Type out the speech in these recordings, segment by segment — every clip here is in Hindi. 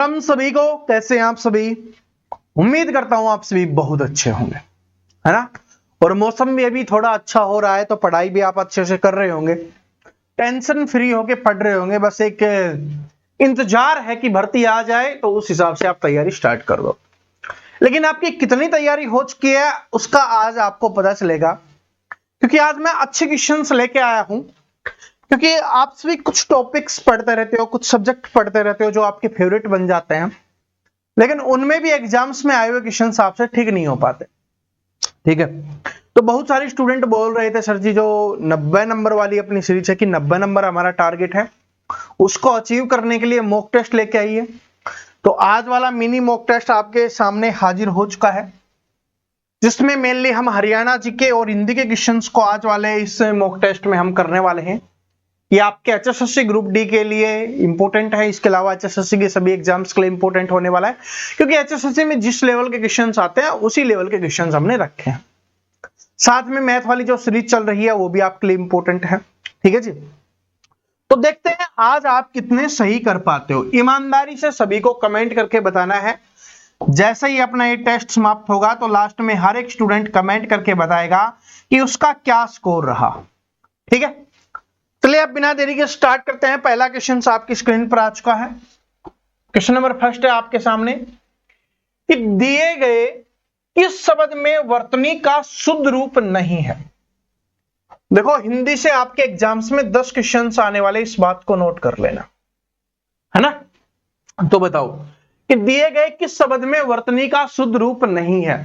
हम सभी को कैसे हैं आप सभी। उम्मीद करता हूं आप सभी बहुत अच्छे होंगे, है ना। और मौसम भी अभी थोड़ा अच्छा हो रहा है तो पढ़ाई भी आप अच्छे से कर रहे होंगे, टेंशन फ्री होके पढ़ रहे होंगे। बस एक इंतजार है कि भर्ती आ जाए तो उस हिसाब से आप तैयारी स्टार्ट कर दो। लेकिन आपकी कितनी तैयारी हो चुकी है उसका आज आपको पता चलेगा, क्योंकि आज मैं अच्छे क्वेश्चंस लेके आया हूं। क्योंकि आप सभी कुछ टॉपिक्स पढ़ते रहते हो, कुछ सब्जेक्ट पढ़ते रहते हो जो आपके फेवरेट बन जाते हैं, लेकिन उनमें भी एग्जाम्स में आए हुए क्वेश्चंस आपसे ठीक नहीं हो पाते। ठीक है, तो बहुत सारे स्टूडेंट बोल रहे थे सर जी जो 90 नंबर वाली अपनी सीरीज है कि 90 नंबर हमारा टारगेट है, उसको अचीव करने के लिए मॉक टेस्ट लेके आइए। तो आज वाला मिनी मॉक टेस्ट आपके सामने हाजिर हो चुका है, जिसमें मेनली हम हरियाणा जीके और हिंदी के क्वेश्चंस को आज वाले इस मॉक टेस्ट में हम करने वाले हैं। ये आपके एचएसएससी ग्रुप डी के लिए इंपॉर्टेंट है, इसके अलावा एचएसएससी के सभी एग्जाम्स के लिए इंपॉर्टेंट होने वाला है, क्योंकि एचएसएससी में जिस लेवल के क्वेश्चंस आते हैं उसी लेवल के क्वेश्चंस हमने रखे हैं। साथ में मैथ वाली जो सीरीज चल रही है वो भी आपके लिए इंपॉर्टेंट है। ठीक है जी, तो देखते हैं आज आप कितने सही कर पाते हो। ईमानदारी से सभी को कमेंट करके बताना है। जैसे ही अपना ये टेस्ट समाप्त होगा तो लास्ट में हर एक स्टूडेंट कमेंट करके बताएगा कि उसका क्या स्कोर रहा। ठीक है, चलिए अब बिना देरी के स्टार्ट करते हैं। पहला क्वेश्चन आपकी स्क्रीन पर आ चुका है। क्वेश्चन नंबर फर्स्ट है आपके सामने कि दिए गए किस शब्द में वर्तनी का शुद्ध रूप नहीं है। देखो, हिंदी से आपके एग्जाम्स में 10 क्वेश्चंस आने वाले, इस बात को नोट कर लेना, है ना। तो बताओ कि दिए गए किस शब्द में वर्तनी का शुद्ध रूप नहीं है,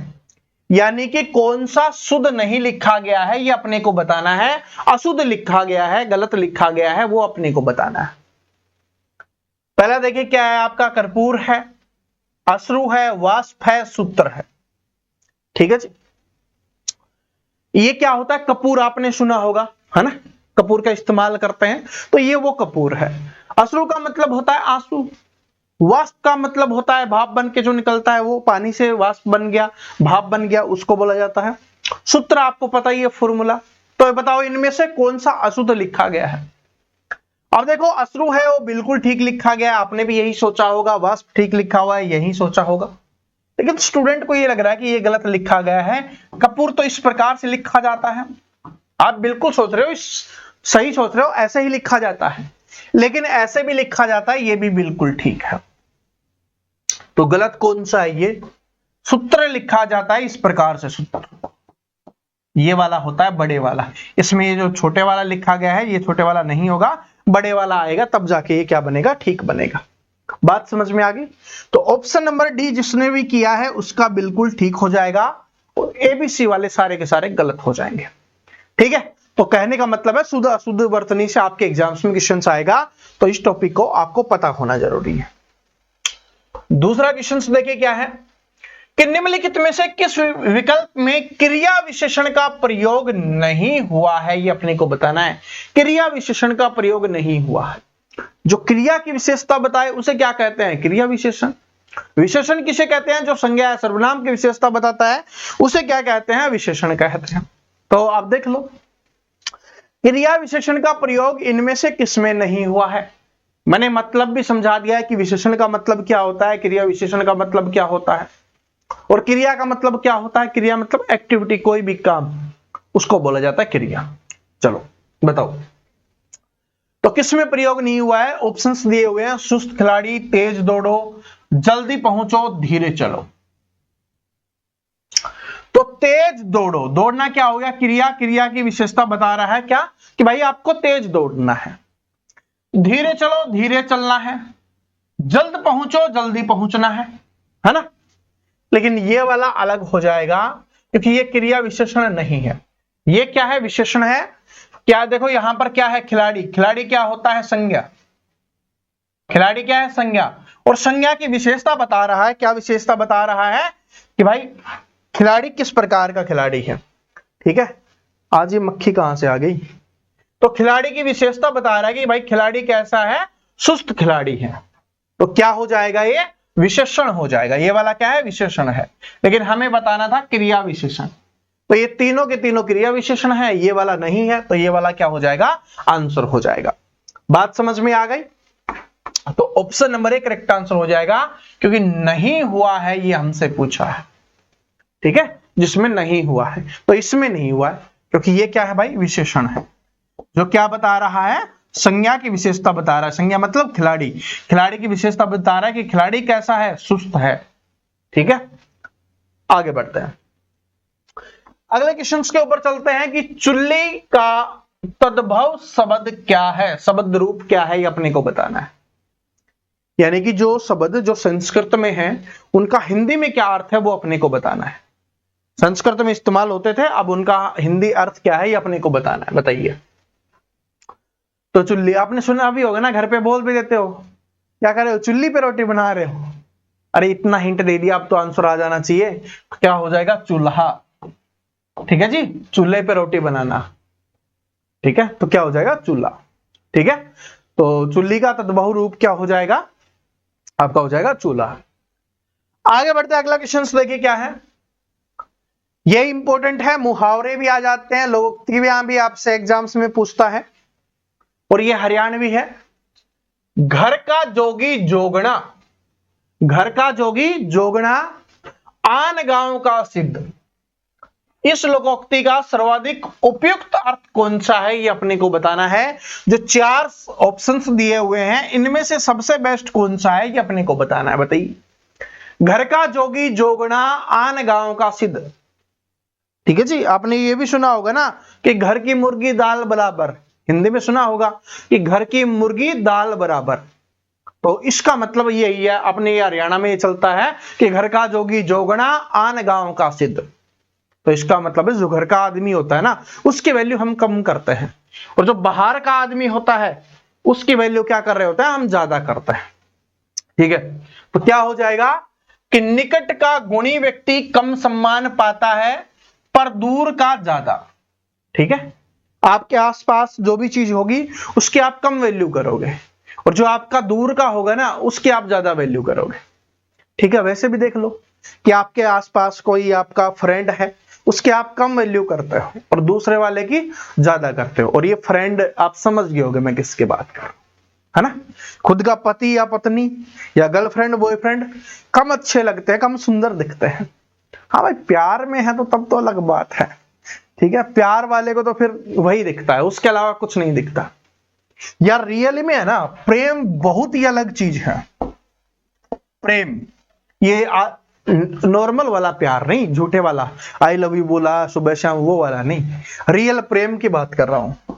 यानी कि कौन सा शुद्ध नहीं लिखा गया है ये अपने को बताना है। अशुद्ध लिखा गया है, गलत लिखा गया है, वो अपने को बताना है। पहला देखिए क्या है आपका, कर्पूर है, अश्रु है, वाष्प है, सूत्र है। ठीक है जी, ये क्या होता है, कपूर आपने सुना होगा, है ना, कपूर का इस्तेमाल करते हैं, तो ये वो कपूर है। अश्रु का मतलब होता है आंसू, वाष्प का मतलब होता है भाप बन के जो निकलता है, वो पानी से वाष्प बन गया, भाप बन गया, उसको बोला जाता है। सूत्र आपको पता ही है फॉर्मूला। तो बताओ इनमें से कौन सा अशुद्ध लिखा गया है। अब देखो, अश्रु है वो बिल्कुल ठीक लिखा गया, आपने भी यही सोचा होगा। वाष्प ठीक लिखा हुआ है, यही सोचा होगा। लेकिन स्टूडेंट को ये लग रहा है कि ये गलत लिखा गया है। कपूर तो इस प्रकार से लिखा जाता है, आप बिल्कुल सोच रहे हो, सही सोच रहे हो, ऐसे ही लिखा जाता है। लेकिन ऐसे भी लिखा जाता है, ये भी बिल्कुल ठीक है। तो गलत कौन सा है, ये सूत्र लिखा जाता है इस प्रकार से। सूत्र ये वाला होता है, बड़े वाला। इसमें ये जो छोटे वाला लिखा गया है, ये छोटे वाला नहीं होगा, बड़े वाला आएगा, तब जाके ये क्या बनेगा, ठीक बनेगा। बात समझ में आ गई। तो ऑप्शन नंबर डी जिसने भी किया है उसका बिल्कुल ठीक हो जाएगा, और एबीसी वाले सारे के सारे गलत हो जाएंगे। ठीक है, तो कहने का मतलब है शुद्ध अशुद्ध वर्तनी से आपके एग्जाम्स में क्वेश्चन आएगा, तो इस टॉपिक को आपको पता होना जरूरी है। दूसरा क्वेश्चन देखिए क्या है कि निम्नलिखित में से किस विकल्प में क्रिया विशेषण का प्रयोग नहीं हुआ है, ये अपने को बताना है। क्रिया विशेषण का प्रयोग नहीं हुआ है। जो क्रिया की विशेषता बताए उसे क्या कहते हैं, क्रिया विशेषण। विशेषण किसे कहते हैं, जो संज्ञा या सर्वनाम की विशेषता बताता है उसे क्या कहते हैं, विशेषण कहते हैं। तो आप देख लो, क्रिया विशेषण का प्रयोग इनमें से किसमें नहीं हुआ है। मैंने मतलब भी समझा दिया है कि विशेषण का मतलब क्या होता है, क्रिया विशेषण का मतलब क्या होता है, और क्रिया का मतलब क्या होता है। क्रिया मतलब एक्टिविटी, कोई भी काम, उसको बोला जाता है क्रिया। चलो बताओ, तो किसमें प्रयोग नहीं हुआ है। ऑप्शंस दिए हुए हैं, सुस्त खिलाड़ी, तेज दौड़ो, जल्दी पहुंचो, धीरे चलो। तो तेज दौड़ो, दौड़ना क्या हो गया, क्रिया। क्रिया की विशेषता बता रहा है क्या, कि भाई आपको तेज दौड़ना है। धीरे चलो, धीरे चलना है। जल्द पहुंचो, जल्दी पहुंचना है ना। लेकिन ये वाला अलग हो जाएगा, क्योंकि ये क्रिया विशेषण नहीं है। ये क्या है, विशेषण है। क्या देखो यहां पर क्या है, खिलाड़ी। खिलाड़ी क्या होता है, संज्ञा। खिलाड़ी क्या है, संज्ञा। और संज्ञा की विशेषता बता रहा है, क्या विशेषता बता रहा है, कि भाई खिलाड़ी किस प्रकार का खिलाड़ी है। ठीक है, आज ये मक्खी कहां से आ गई। तो खिलाड़ी की विशेषता बता रहा है कि भाई खिलाड़ी कैसा है, सुस्त खिलाड़ी है। तो क्या हो जाएगा, ये विशेषण हो जाएगा। ये वाला क्या है, विशेषण है। लेकिन हमें बताना था क्रिया विशेषण। तो ये तीनों के तीनों क्रिया विशेषण है, ये वाला नहीं है, तो ये वाला क्या हो जाएगा, आंसर हो जाएगा। बात समझ में आ गई। तो option number A correct answer हो जाएगा, क्योंकि नहीं हुआ है ये हमसे पूछा है। ठीक है, जिसमें नहीं हुआ है, तो इसमें नहीं हुआ है, क्योंकि ये क्या है भाई, विशेषण है। जो क्या बता रहा है, संज्ञा की विशेषता बता रहा है। संज्ञा मतलब खिलाड़ी, खिलाड़ी की विशेषता बता रहा है कि खिलाड़ी कैसा है, सुस्त है। ठीक है, आगे बढ़ते हैं, अगले क्वेश्चन के ऊपर चलते हैं कि चुल्ली का तद्भव शब्द क्या है, शब्द रूप क्या है, ये अपने को बताना है। यानी कि जो शब्द जो संस्कृत में है उनका हिंदी में क्या अर्थ है वो अपने को बताना है। संस्कृत में इस्तेमाल होते थे, अब उनका हिंदी अर्थ क्या है ये अपने को बताना है। बताइए। तो चुल्ली आपने सुना भी होगा ना, घर पे बोल भी देते हो, क्या कर रहे हो, चुल्ली पे रोटी बना रहे हो। अरे इतना हिंट दे दिया, अब तो आंसर आ जाना चाहिए। क्या हो जाएगा, चूल्हा। ठीक है जी, चूल्हे पे रोटी बनाना। ठीक है, तो क्या हो जाएगा, चूल्हा। ठीक है, तो चुल्ली का तद्भव रूप क्या हो जाएगा, आपका हो जाएगा चूल्हा। आगे बढ़ते हैं, अगला क्वेश्चन देखिए क्या है, ये इंपॉर्टेंट है, मुहावरे भी आ जाते हैं, लोकोक्ति भी आपसे एग्जाम्स में पूछता है, और ये हरियाणवी है। घर का जोगी जोगना, घर का जोगी जोगना, आन गांव का सिद्ध। इस लोकोक्ति का सर्वाधिक उपयुक्त अर्थ कौन सा है, ये अपने को बताना है। जो 4 ऑप्शंस दिए हुए हैं इनमें से सबसे बेस्ट कौन सा है, ये अपने को बताना है। बताइए। घर का जोगी जोगना, आन गांव का सिद्ध। ठीक है जी, आपने ये भी सुना होगा ना कि घर की मुर्गी दाल बराबर, हिंदी में सुना होगा कि घर की मुर्गी दाल बराबर। तो इसका मतलब यही है, अपने हरियाणा में ये चलता है कि घर का जोगी जोगना, आन गांव का सिद्ध। तो इसका मतलब है जो घर का आदमी होता है ना उसकी वैल्यू हम कम करते हैं, और जो बाहर का आदमी होता है उसकी वैल्यू क्या कर रहे होते हैं, हम ज्यादा करते हैं। ठीक है, तो क्या हो जाएगा कि निकट का गुणी व्यक्ति कम सम्मान पाता है पर दूर का ज्यादा। ठीक है, आपके आसपास जो भी चीज होगी उसकी आप कम वैल्यू करोगे, और जो आपका दूर का होगा ना उसकी आप ज्यादा वैल्यू करोगे। ठीक है, वैसे भी देख लो कि आपके आसपास कोई आपका फ्रेंड है, उसके आप कम वैल्यू करते हो और दूसरे वाले की ज्यादा करते हो। और ये फ्रेंड आप समझ गए होगे मैं किसकी बात कर रहा हूं, है ना। खुद का पति या पत्नी या गर्लफ्रेंड बॉयफ्रेंड कम अच्छे लगते हैं, कम सुंदर दिखते हैं। हाँ भाई, प्यार में है तो तब तो अलग बात है। ठीक है, प्यार वाले को तो फिर वही दिखता है, उसके अलावा कुछ नहीं दिखता। यार रियली में है ना, प्रेम बहुत ही अलग चीज है। प्रेम ये नॉर्मल वाला प्यार नहीं, झूठे वाला आई लव यू बोला सुबह शाम वो वाला नहीं, रियल प्रेम की बात कर रहा हूं।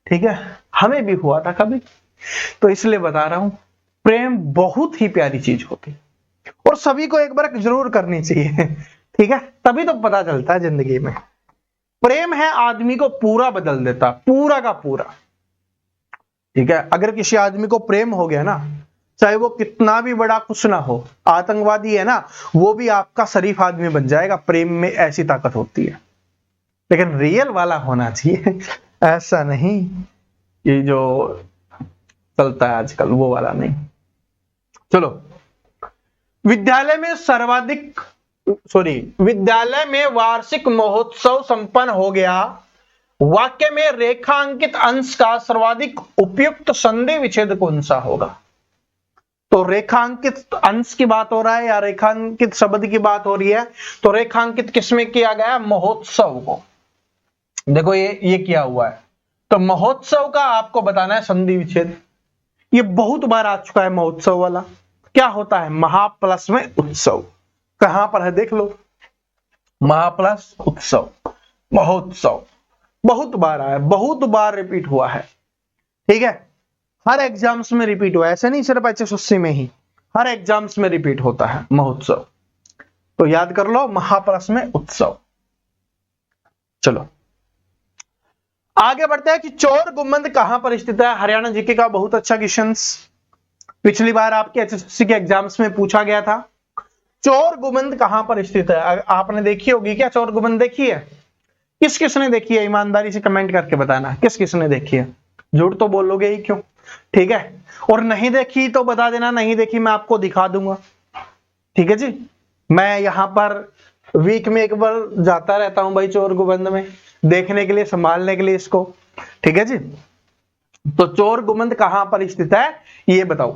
ठीक है, हमें भी हुआ था कभी, तो इसलिए बता रहा हूं, प्रेम बहुत ही प्यारी चीज होती और सभी को एक बार जरूर करनी चाहिए। ठीक है, तभी तो पता चलता है जिंदगी में। प्रेम है आदमी को पूरा बदल देता, पूरा का पूरा। ठीक है, अगर किसी आदमी को प्रेम हो गया ना, चाहे वो कितना भी बड़ा कुछ ना हो, आतंकवादी है ना, वो भी आपका शरीफ आदमी बन जाएगा। प्रेम में ऐसी ताकत होती है, लेकिन रियल वाला होना चाहिए, ऐसा नहीं ये जो चलता है आजकल वो वाला नहीं। चलो, विद्यालय में वार्षिक महोत्सव संपन्न हो गया। वाक्य में रेखांकित अंश का सर्वाधिक उपयुक्त संधि विच्छेद कौन सा होगा। तो रेखांकित अंश की बात हो रहा है या रेखांकित शब्द की बात हो रही है, तो रेखांकित किसमें किया गया, महोत्सव को। देखो ये किया हुआ है, तो महोत्सव का आपको बताना है संधि विच्छेद। ये बहुत बार आ चुका है महोत्सव वाला। क्या होता है, महा प्लस में उत्सव। कहां पर है देख लो, महा प्लस उत्सव, महोत्सव बहुत बार आया, बहुत बार रिपीट हुआ है। ठीक है, हर एग्जाम्स में रिपीट हुआ है, ऐसे नहीं सिर्फ HSSC में ही, हर एग्जाम्स में रिपीट होता है महोत्सव। तो याद कर लो, महाप्लस में उत्सव। चलो आगे बढ़ते हैं कि चोर गुंबद कहां पर स्थित है। हरियाणा जीके का बहुत अच्छा क्वेश्चन, पिछली बार आपके HSSC के एग्जाम्स में पूछा गया था। चोर गुंबद कहां पर स्थित है, आपने देखी होगी क्या चोर गुंबद, देखी है? किस किसने देखी है, ईमानदारी से कमेंट करके बताना किस किसने देखी है। झूठ तो बोलोगे ही क्यों। ठीक है, और नहीं देखी तो बता देना, नहीं देखी मैं आपको दिखा दूंगा। ठीक है जी, मैं यहां पर वीक में एक बार जाता रहता हूं भाई चोर गुंबद में, देखने के लिए, संभालने के लिए इसको। ठीक है जी, तो चोर गुमंद कहां पर स्थित है ये बताओ।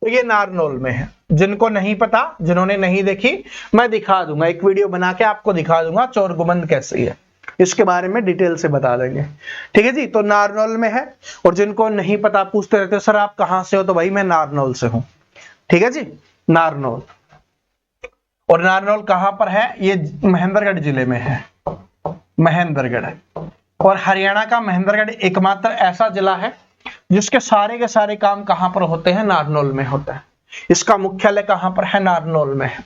तो ये नारनौल में है। जिनको नहीं पता, जिन्होंने नहीं देखी, मैं दिखा दूंगा, एक वीडियो बना के आपको दिखा दूंगा चोर गुमंद कैसी है, इसके बारे में डिटेल से बता देंगे। ठीक है जी, तो नारनौल में है। और जिनको नहीं पता पूछते रहते सर आप कहां से हो, तो भाई मैं नारनौल से हूं। ठीक है जी, नारनौल। और नारनौल कहां पर है, ये महेंद्रगढ़ जिले में है, महेंद्रगढ़। और हरियाणा का महेंद्रगढ़ एकमात्र ऐसा जिला है जिसके सारे के सारे काम कहां पर होते हैं, नारनौल में होता है। इसका मुख्यालय कहां पर है, नारनौल में है।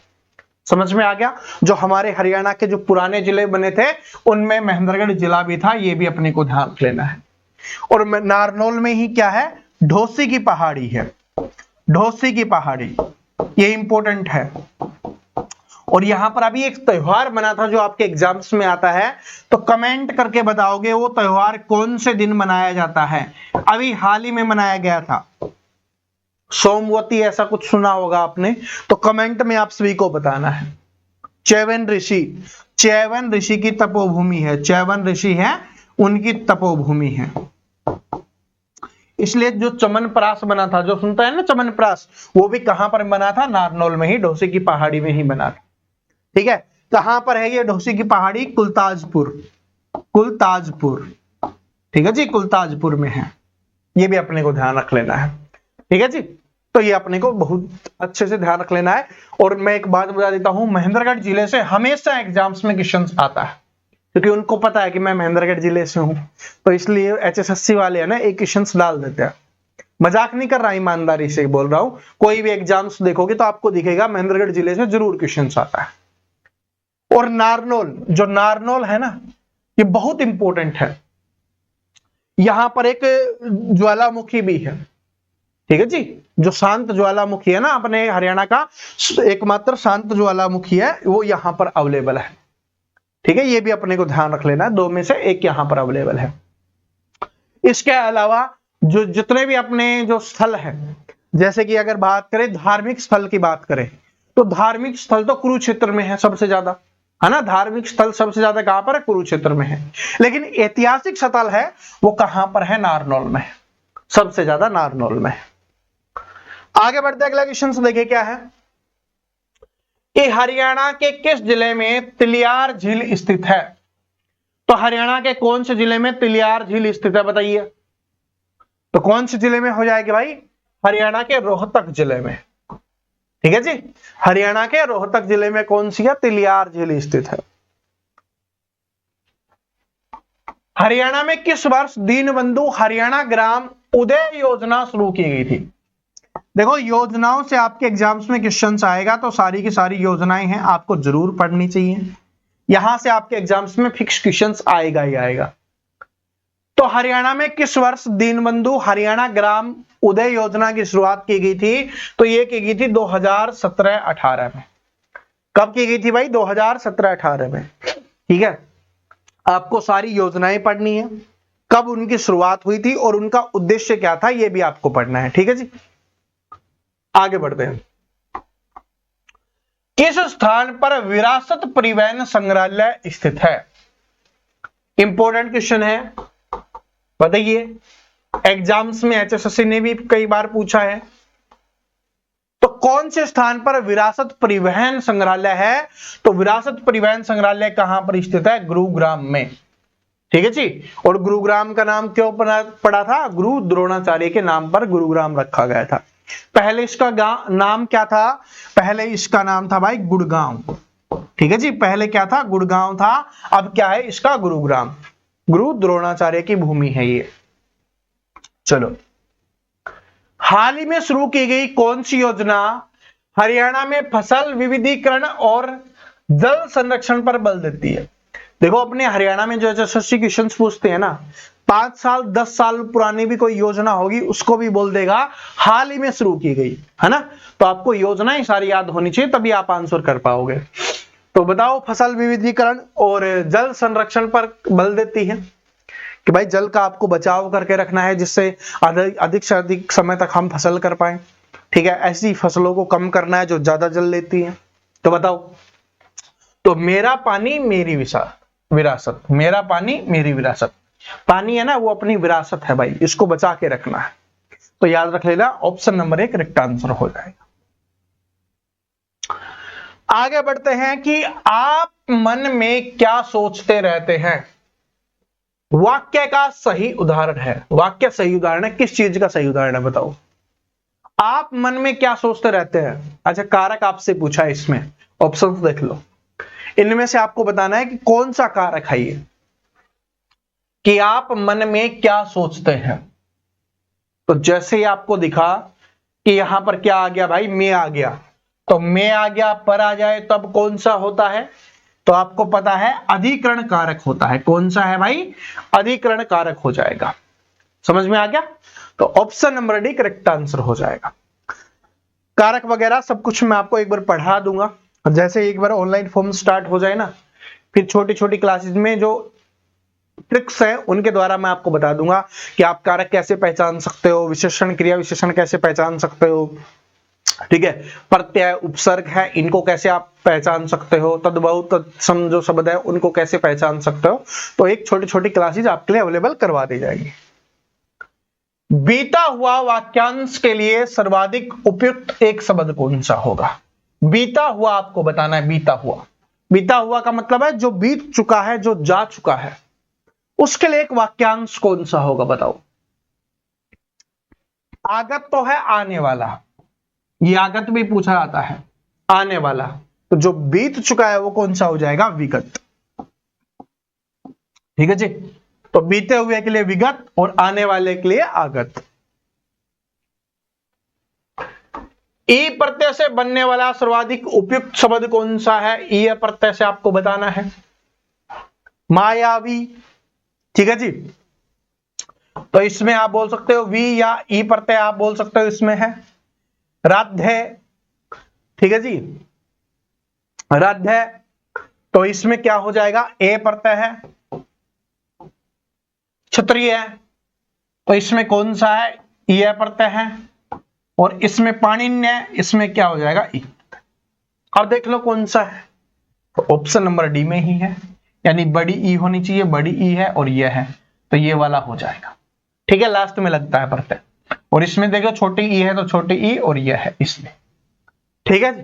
समझ में आ गया। जो हमारे हरियाणा के जो पुराने जिले बने थे उनमें महेंद्रगढ़ जिला भी था, ये भी अपने को ध्यान लेना है। और नारनौल में ही क्या है, ढोसी की पहाड़ी है, ढोसी की पहाड़ी, ये इंपॉर्टेंट है। और यहां पर अभी एक त्योहार बना था जो आपके एग्जाम्स में आता है, तो कमेंट करके बताओगे वो त्योहार कौन से दिन मनाया जाता है। अभी हाल ही में मनाया गया था, सोमवती, ऐसा कुछ सुना होगा आपने, तो कमेंट में आप सभी को बताना है। चैवन ऋषि, चैवन ऋषि की तपोभूमि है, चैवन ऋषि है उनकी तपोभूमि है। इसलिए जो चमनप्रास बना था, जो सुनता है ना चमनप्रास, वो भी कहां पर बना था, नारनौल में ही, ढोसी की पहाड़ी में ही बना था। ठीक है, कहां पर है ये ढोसी की पहाड़ी, कुलताजपुर, कुलताजपुर। ठीक है जी, कुलताजपुर में है, ये भी अपने को ध्यान रख लेना है। ठीक है जी, तो ये अपने को बहुत अच्छे से ध्यान रख लेना है। और मैं एक बात बता देता हूं, महेंद्रगढ़ जिले से हमेशा एग्जाम्स में क्वेश्चन आता है, क्योंकि उनको पता है कि मैं महेंद्रगढ़ जिले से हूं, तो इसलिए HSSC वाले है ना एक क्वेश्चन डाल देते हैं। मजाक नहीं कर रहा, ईमानदारी से बोल रहा हूं। कोई भी एग्जाम्स देखोगे तो आपको दिखेगा महेंद्रगढ़ जिले से जरूर क्वेश्चन आता है। और नारनौल, जो नारनौल है ना, ये बहुत इंपॉर्टेंट है। यहां पर एक ज्वालामुखी भी है। ठीक है जी, जो शांत ज्वालामुखी है ना, अपने हरियाणा का एकमात्र शांत ज्वालामुखी है, वो यहां पर अवेलेबल है। ठीक है, ये भी अपने को ध्यान रख लेना है, दो में से एक यहां पर अवेलेबल है। इसके अलावा जो जितने भी अपने जो स्थल है, जैसे कि अगर बात करें धार्मिक स्थल की बात करें, तो धार्मिक स्थल तो कुरुक्षेत्र में है सबसे ज्यादा, है ना। धार्मिक स्थल सबसे ज्यादा कहां पर है, कुरुक्षेत्र में है। लेकिन ऐतिहासिक स्थल है वो कहां पर है, नारनौल में, सबसे ज्यादा नारनौल में। आगे बढ़ते अगला क्वेश्चन से देखिए क्या है कि हरियाणा के किस जिले में तिलियार झील स्थित है। तो हरियाणा के कौन से जिले में तिलियार झील स्थित है बताइए। तो कौन से जिले में हो जाएगी भाई, हरियाणा के रोहतक जिले में। ठीक है जी, हरियाणा के रोहतक जिले में कौन सी है, तिलियार झील स्थित है। हरियाणा में किस वर्ष दीनबंधु हरियाणा ग्राम उदय योजना शुरू की गई थी। देखो योजनाओं से आपके एग्जाम्स में क्वेश्चंस आएगा, तो सारी की सारी योजनाएं हैं, आपको जरूर पढ़नी चाहिए। यहां से आपके एग्जाम्स में फिक्स क्वेश्चंस आएगा ही आएगा। तो हरियाणा में किस वर्ष दीनबंधु हरियाणा ग्राम उदय योजना की शुरुआत की गई थी। तो ये की गई थी 2017-18 में। कब की गई थी भाई, 2017-18 में। ठीक है, आपको सारी योजनाएं पढ़नी है, कब उनकी शुरुआत हुई थी और उनका उद्देश्य क्या था, ये भी आपको पढ़ना है। ठीक है जी, आगे बढ़ते हैं। किस स्थान पर विरासत परिवहन संग्रहालय स्थित है। इंपॉर्टेंट क्वेश्चन है, बताइए। एग्जाम्स में HSSC ने भी कई बार पूछा है। तो कौन से स्थान पर विरासत परिवहन संग्रहालय है। तो विरासत परिवहन संग्रहालय कहां पर स्थित है, गुरुग्राम में। ठीक है जी, और गुरुग्राम का नाम क्यों पड़ा था, गुरु द्रोणाचार्य के नाम पर गुरुग्राम रखा गया था। पहले इसका नाम क्या था, पहले इसका नाम था भाई गुड़गांव। ठीक है जी, पहले क्या था, गुड़गांव था, अब क्या है इसका गुरुग्राम। गुरु द्रोणाचार्य की भूमि है ये। चलो, हाल ही में शुरू की गई कौन सी योजना हरियाणा में फसल विविधीकरण और जल संरक्षण पर बल देती है। देखो अपने हरियाणा में जो HSSC क्वेश्चन पूछते हैं ना, 5 साल 10 साल पुरानी भी कोई योजना होगी उसको भी बोल देगा हाल ही में शुरू की गई, है ना। तो आपको योजनाएं सारी याद होनी चाहिए, तभी आप आंसर कर पाओगे। तो बताओ, फसल विविधीकरण और जल संरक्षण पर बल देती है कि भाई जल का आपको बचाव करके रखना है, जिससे अधिक से अधिक समय तक हम फसल कर पाए। ठीक है, ऐसी फसलों को कम करना है जो ज्यादा जल लेती है। तो बताओ, तो मेरा पानी मेरी विरासत, मेरा पानी मेरी विरासत, पानी है ना वो अपनी विरासत है भाई, इसको बचा के रखना है। तो याद रख लेना, ऑप्शन नंबर 1 करेक्ट आंसर हो जाएगा। आगे बढ़ते हैं कि आप मन में क्या सोचते रहते हैं। वाक्य का सही उदाहरण है। वाक्य सही उदाहरण है, किस चीज का सही उदाहरण है बताओ। आप मन में क्या सोचते रहते हैं। अच्छा, कारक आपसे पूछा है, इसमें ऑप्शन देख लो, इनमें से आपको बताना है कि कौन सा कारक है ये, कि आप मन में क्या सोचते हैं। तो जैसे ही आपको दिखा कि यहां पर क्या आ गया भाई, मैं आ गया, तो मैं आ गया पर आ जाए तब कौन सा होता है, तो आपको पता है अधिकरण कारक होता है। कौन सा है भाई, अधिकरण कारक हो जाएगा। समझ में आ गया, तो option number D correct answer हो जाएगा। कारक वगैरह सब कुछ मैं आपको एक बार पढ़ा दूंगा, जैसे एक बार ऑनलाइन फॉर्म स्टार्ट हो जाए ना, फिर छोटी छोटी क्लासेस में जो ट्रिक्स है उनके द्वारा मैं आपको बता दूंगा कि आप कारक कैसे पहचान सकते हो, विशेषण क्रिया विशेषण कैसे पहचान सकते हो, ठीक है, प्रत्यय उपसर्ग है इनको कैसे आप पहचान सकते हो, तद्भव तत्सम जो शब्द है उनको कैसे पहचान सकते हो। तो एक छोटी छोटी क्लासेस आपके लिए अवेलेबल करवा दी जाएगी। बीता हुआ वाक्यांश के लिए सर्वाधिक उपयुक्त एक शब्द कौन सा होगा। बीता हुआ आपको बताना है, बीता हुआ, बीता हुआ का मतलब है जो बीत चुका है, जो जा चुका है, उसके लिए एक वाक्यांश कौन सा होगा बताओ। आगत तो है आने वाला, ये आगत भी पूछा जाता है, आने वाला, तो जो बीत चुका है वो कौन सा हो जाएगा, विगत। ठीक है जी, तो बीते हुए के लिए विगत और आने वाले के लिए आगत। ई प्रत्यय से बनने वाला सर्वाधिक उपयुक्त शब्द कौन सा है, ई प्रत्यय से आपको बताना है। मायावी, ठीक है जी, तो इसमें आप बोल सकते हो वी, या ई प्रत्यय आप बोल सकते हो इसमें है। राध्य, ठीक है जी, राध्य, तो इसमें क्या हो जाएगा, ए प्रत्यय है। क्षत्रिय, तो इसमें कौन सा है, ई प्रत्यय है। और इसमें पाणिन्य, इसमें क्या हो जाएगा, ई। अब देख लो कौन सा है, तो ऑप्शन नंबर डी में ही है, यानी बड़ी ई होनी चाहिए, बड़ी ई है और यह है, तो ये वाला हो जाएगा। ठीक है, लास्ट में लगता है प्रत्यय, और इसमें देखो छोटी ई है तो छोटी ई और यह है इसमें, ठीक है जी,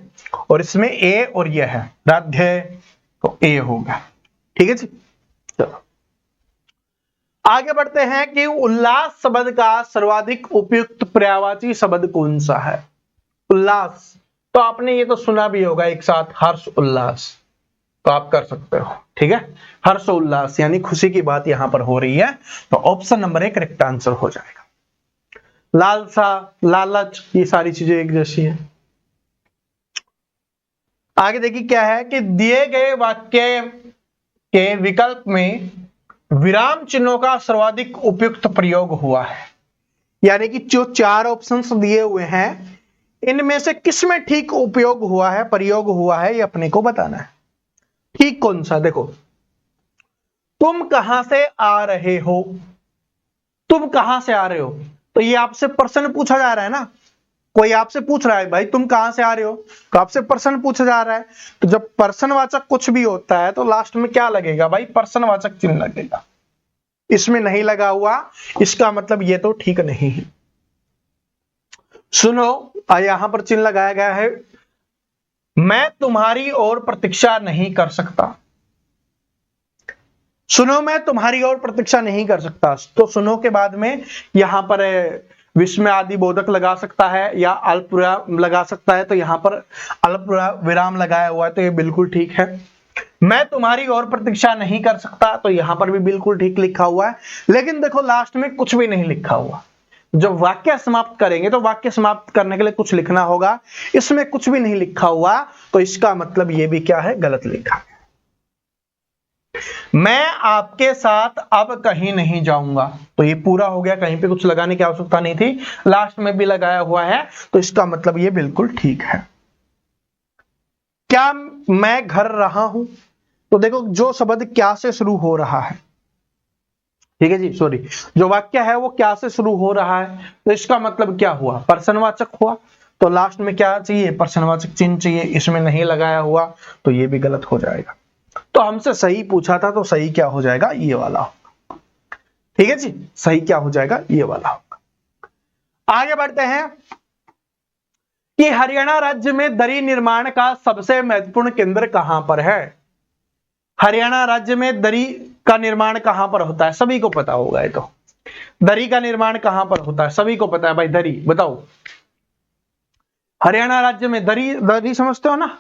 और इसमें ए और यह है राध्य, तो ए होगा। ठीक है जी, चलो आगे बढ़ते हैं कि उल्लास शब्द का सर्वाधिक उपयुक्त पर्यायवाची शब्द कौन सा है। उल्लास, तो आपने ये तो सुना भी होगा एक साथ, हर्ष उल्लास, तो आप कर सकते हो। ठीक है, हर्ष उल्लास यानी खुशी की बात यहां पर हो रही है, तो ऑप्शन नंबर 1 करेक्ट आंसर हो जाएगा। लालसा, लालच, ये सारी चीजें एक जैसी है। आगे देखिए क्या है कि दिए गए वाक्य के विकल्प में विराम चिन्हों का सर्वाधिक उपयुक्त प्रयोग हुआ है, यानी कि जो 4 ऑप्शंस दिए हुए हैं इनमें से किसमें ठीक उपयोग हुआ है, प्रयोग हुआ है, ये अपने को बताना है। ठीक कौन सा, देखो, तुम कहां से आ रहे हो, तुम कहां से आ रहे हो, तो ये आपसे प्रश्न पूछा जा रहा है ना, कोई आपसे पूछ रहा है भाई तुम कहां से आ रहे हो, तो आपसे प्रश्न पूछा जा रहा है, तो जब प्रश्नवाचक कुछ भी होता है तो लास्ट में क्या लगेगा भाई, प्रश्नवाचक चिन्ह लगेगा। इसमें नहीं लगा हुआ, इसका मतलब ये तो ठीक नहीं है। सुनो, यहां पर चिन्ह लगाया गया है, मैं तुम्हारी और प्रतीक्षा नहीं कर सकता। सुनो, मैं तुम्हारी और प्रतीक्षा नहीं कर सकता, तो सुनो के बाद में यहां पर विस्मय आदि बोधक लगा सकता है या अल्प विराम लगा सकता है, तो यहां पर अल्प विराम लगाया हुआ है, तो ये बिल्कुल ठीक है। मैं तुम्हारी और प्रतीक्षा नहीं कर सकता, तो यहां पर भी बिल्कुल ठीक लिखा हुआ है। लेकिन देखो लास्ट में कुछ भी नहीं लिखा हुआ, जब वाक्य समाप्त करेंगे तो वाक्य समाप्त करने के लिए कुछ लिखना होगा, इसमें कुछ भी नहीं लिखा हुआ, तो इसका मतलब ये भी क्या है, गलत लिखा है। मैं आपके साथ अब कहीं नहीं जाऊंगा, तो ये पूरा हो गया, कहीं पे कुछ लगाने की आवश्यकता नहीं थी, लास्ट में भी लगाया हुआ है, तो इसका मतलब ये बिल्कुल ठीक है। क्या मैं घर रहा हूं, तो देखो जो शब्द क्या से शुरू हो रहा है, ठीक है जी, सॉरी, जो वाक्य है वो क्या से शुरू हो रहा है, तो इसका मतलब क्या हुआ, प्रश्नवाचक हुआ, तो लास्ट में क्या चाहिए, प्रश्नवाचक चिन्ह चाहिए, इसमें नहीं लगाया हुआ, तो ये भी गलत हो जाएगा। तो हमसे सही पूछा था, तो सही क्या हो जाएगा, ये वाला। ठीक है जी, सही क्या हो जाएगा, ये वाला होगा। आगे बढ़ते हैं कि हरियाणा राज्य में दरी निर्माण का सबसे महत्वपूर्ण केंद्र कहां पर है। हरियाणा राज्य में दरी का निर्माण कहां पर होता है, सभी को पता होगा ये तो। दरी का निर्माण कहां पर होता है, सभी को पता है भाई, दरी बताओ। हरियाणा राज्य में दरी, दरी समझते हो ना,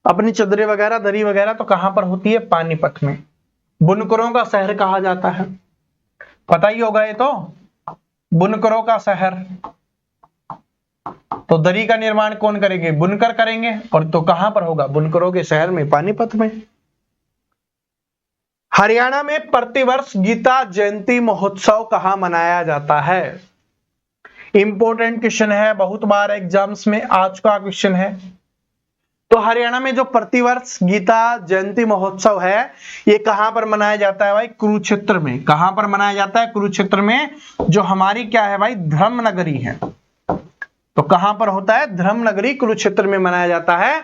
अपनी चदरें वगैरह, दरी वगैरह तो कहां पर होती है, पानीपत में। बुनकरों का शहर कहा जाता है, पता ही होगा ये तो, बुनकरों का शहर। तो दरी का निर्माण कौन करेंगे, बुनकर करेंगे, और तो कहां पर होगा, बुनकरों के शहर में, पानीपत में। हरियाणा में प्रतिवर्ष गीता जयंती महोत्सव कहां मनाया जाता है। इंपॉर्टेंट क्वेश्चन है, बहुत बार एग्जाम्स में आ चुका क्वेश्चन है। तो हरियाणा में जो प्रतिवर्ष गीता जयंती महोत्सव है, ये कहां पर मनाया जाता है भाई, कुरुक्षेत्र में। कहां पर मनाया जाता है, कुरुक्षेत्र में, जो हमारी क्या है भाई, धर्मनगरी है। तो कहां पर होता है, धर्मनगरी कुरुक्षेत्र में मनाया जाता है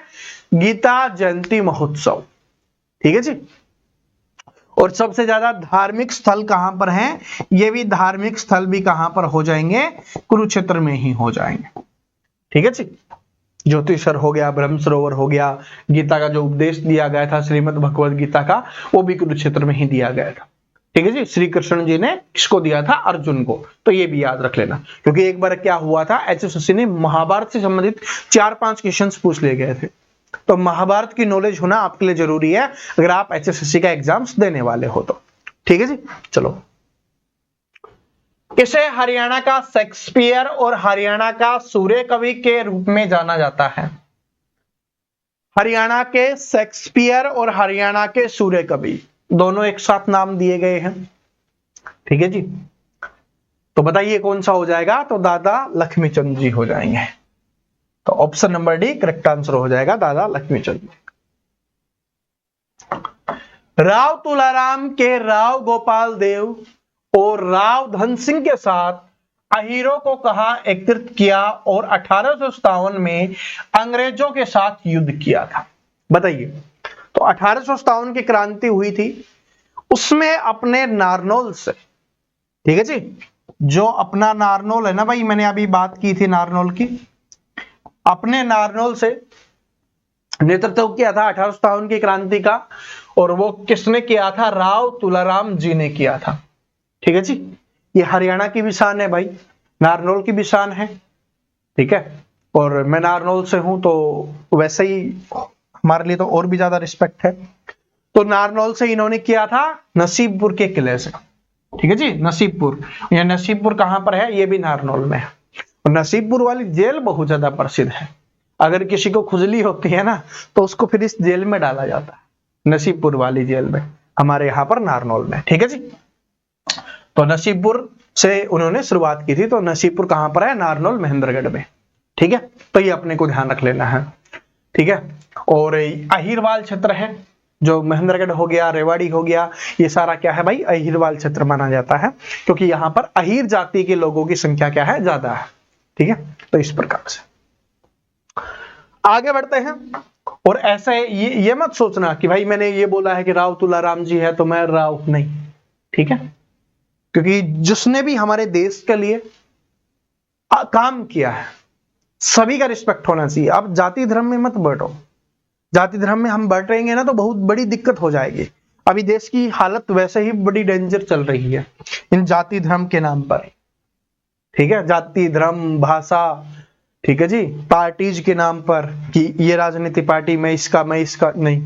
गीता जयंती महोत्सव। ठीक है जी। और सबसे ज्यादा धार्मिक स्थल कहां पर हैं, ये भी धार्मिक स्थल भी कहां पर हो जाएंगे, कुरुक्षेत्र में ही हो जाएंगे। ठीक है जी। ज्योतिषर हो गया, ब्रह्म सरोवर हो गया, गीता का जो उपदेश दिया गया था श्रीमद् भगवद गीता का, वो भी कुरुक्षेत्र में ही दिया गया था। ठीक है जी। श्री कृष्ण जी ने किसको दिया था, अर्जुन को। तो ये भी याद रख लेना, क्योंकि एक बार क्या हुआ था, एचएसएससी ने महाभारत से संबंधित 4-5 क्वेश्चंस पूछ लिए गए थे। तो महाभारत की नॉलेज होना आपके लिए जरूरी है अगर आप एचएसएससी का एग्जाम्स देने वाले हो तो। ठीक है जी। चलो, किसे हरियाणा का शेक्सपियर और हरियाणा का सूर्य कवि के रूप में जाना जाता है। हरियाणा के शेक्सपियर और हरियाणा के सूर्य कवि, दोनों एक साथ नाम दिए गए हैं। ठीक है जी। तो बताइए कौन सा हो जाएगा, तो दादा लक्ष्मीचंद जी हो जाएंगे। तो option number D correct answer हो जाएगा, दादा लक्ष्मीचंद। राव तुलाराम के राव गोपाल देव और राव धन सिंह के साथ अहीरों को कहां एकत्रित किया और 1857 में अंग्रेजों के साथ युद्ध किया था, बताइए। तो 1857 की क्रांति हुई थी, उसमें अपने नारनौल से, ठीक है जी, जो अपना नारनौल है ना भाई, मैंने अभी बात की थी नारनौल की, अपने नारनौल से नेतृत्व किया था 1857 की क्रांति का, और वो किसने किया था, राव तुलाराम जी ने किया था। ठीक है जी। ये हरियाणा की भी शान है भाई, नारनौल की भी शान है। ठीक है, और मैं नारनौल से हूं, तो वैसे ही हमारे लिए तो और भी ज्यादा रिस्पेक्ट है। तो नारनौल से इन्होंने किया था नसीबपुर के किले से। ठीक है जी, नसीबपुर, ये नसीबपुर कहां पर है, ये भी नारनौल में है। और नसीबपुर वाली जेल बहुत ज्यादा प्रसिद्ध है, अगर किसी को खुजली होती है ना, तो उसको फिर इस जेल में डाला जाता है, नसीबपुर वाली जेल में, हमारे यहाँ पर नारनौल में। ठीक है जी। तो नसीबपुर से उन्होंने शुरुआत की थी। तो नसीबपुर कहां पर है, नारनौल महेंद्रगढ़ में। ठीक है, तो ये अपने को ध्यान रख लेना है। ठीक है, और अहिरवाल क्षेत्र है, जो महेंद्रगढ़ हो गया, रेवाड़ी हो गया, ये सारा क्या है भाई, अहिरवाल क्षेत्र माना जाता है, क्योंकि यहाँ पर अहिर जाति के लोगों की संख्या क्या है, ज्यादा है। ठीक है, तो इस प्रकार से आगे बढ़ते हैं। और ऐसे ये मत सोचना कि भाई मैंने ये बोला है कि राव तुलाराम जी है तो मैं राव नहीं। ठीक है, क्योंकि जिसने भी हमारे देश के लिए काम किया है, सभी का रिस्पेक्ट होना चाहिए। आप जाति धर्म में मत बैठो, जाति धर्म में हम बैठ रहेंगे ना तो बहुत बड़ी दिक्कत हो जाएगी। अभी देश की हालत वैसे ही बड़ी डेंजर चल रही है इन जाति धर्म के नाम पर। ठीक है, जाति धर्म भाषा, ठीक है जी, पार्टीज के नाम पर कि ये राजनीति पार्टी मैं इसका नहीं,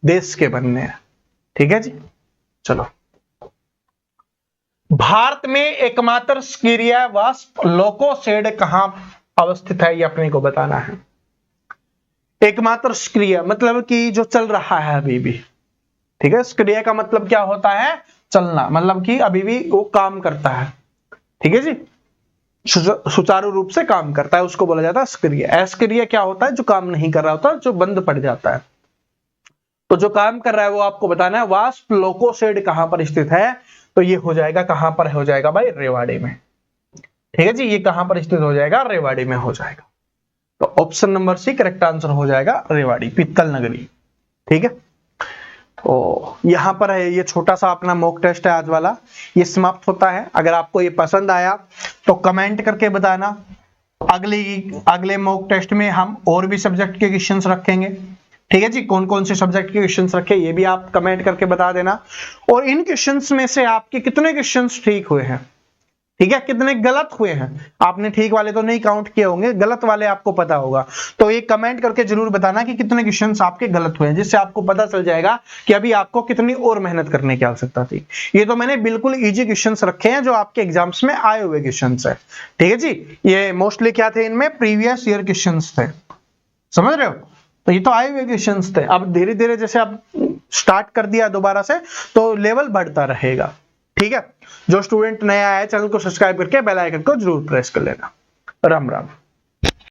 देश के बनने हैं। ठीक है जी। चलो, भारत में एकमात्र स्कीरिया वास्प लोकोसेड कहां अवस्थित है, ये अपने को बताना है। एकमात्र स्क्रिया मतलब कि जो चल रहा है अभी भी। ठीक है, स्क्रिया का मतलब क्या होता है, चलना, मतलब कि अभी भी वो काम करता है। ठीक है जी, सुचारू रूप से काम करता है, उसको बोला जाता है स्क्रिया। अस्क्रिया क्या होता है, जो काम नहीं कर रहा होता, जो बंद पड़ जाता है। तो जो काम कर रहा है वो आपको बताना है। वास्प लोकोसेड कहां पर स्थित है, तो ये हो जाएगा, कहां पर हो जाएगा भाई, रेवाड़ी में। ठीक है जी, ये कहां पर स्थित हो जाएगा, रेवाड़ी में हो जाएगा। तो option number C correct answer हो जाएगा, रेवाड़ी, पित्तल नगरी। ठीक है, तो यहाँ पर है ये छोटा सा अपना मॉक टेस्ट है आज वाला, ये समाप्त होता है। अगर आपको ये पसंद आया तो कमेंट करके बताना। अगले मॉक टेस्ट में हम और भी सब्जेक्ट के क्वेश्चंस रखेंगे, ठीक है जी। कौन कौन से सब्जेक्ट के क्वेश्चंस रखे ये भी आप कमेंट करके बता देना। और इन क्वेश्चंस में से आपके कितने क्वेश्चंस ठीक हुए हैं, ठीक है, कितने गलत हुए हैं। आपने ठीक वाले तो नहीं काउंट किए होंगे, गलत वाले आपको पता होगा। तो ये कमेंट करके जरूर बताना कि कितने क्वेश्चंस आपके गलत हुए हैं, जिससे आपको पता चल जाएगा कि अभी आपको कितनी और मेहनत करने की आवश्यकता थी। ये तो मैंने बिल्कुल इजी क्वेश्चंस रखे हैं जो आपके एग्जाम्स में आए हुए क्वेश्चंस है, ठीक है जी। ये मोस्टली क्या थे, इनमें प्रीवियस ईयर क्वेश्चंस थे, समझ रहे हो। तो ये तो आए हुए क्वेश्चंस थे। अब धीरे धीरे जैसे आप स्टार्ट कर दिया दोबारा से तो लेवल बढ़ता रहेगा, ठीक है। जो स्टूडेंट नया है चैनल को सब्सक्राइब करके बेल आइकन को जरूर प्रेस कर लेना। राम राम।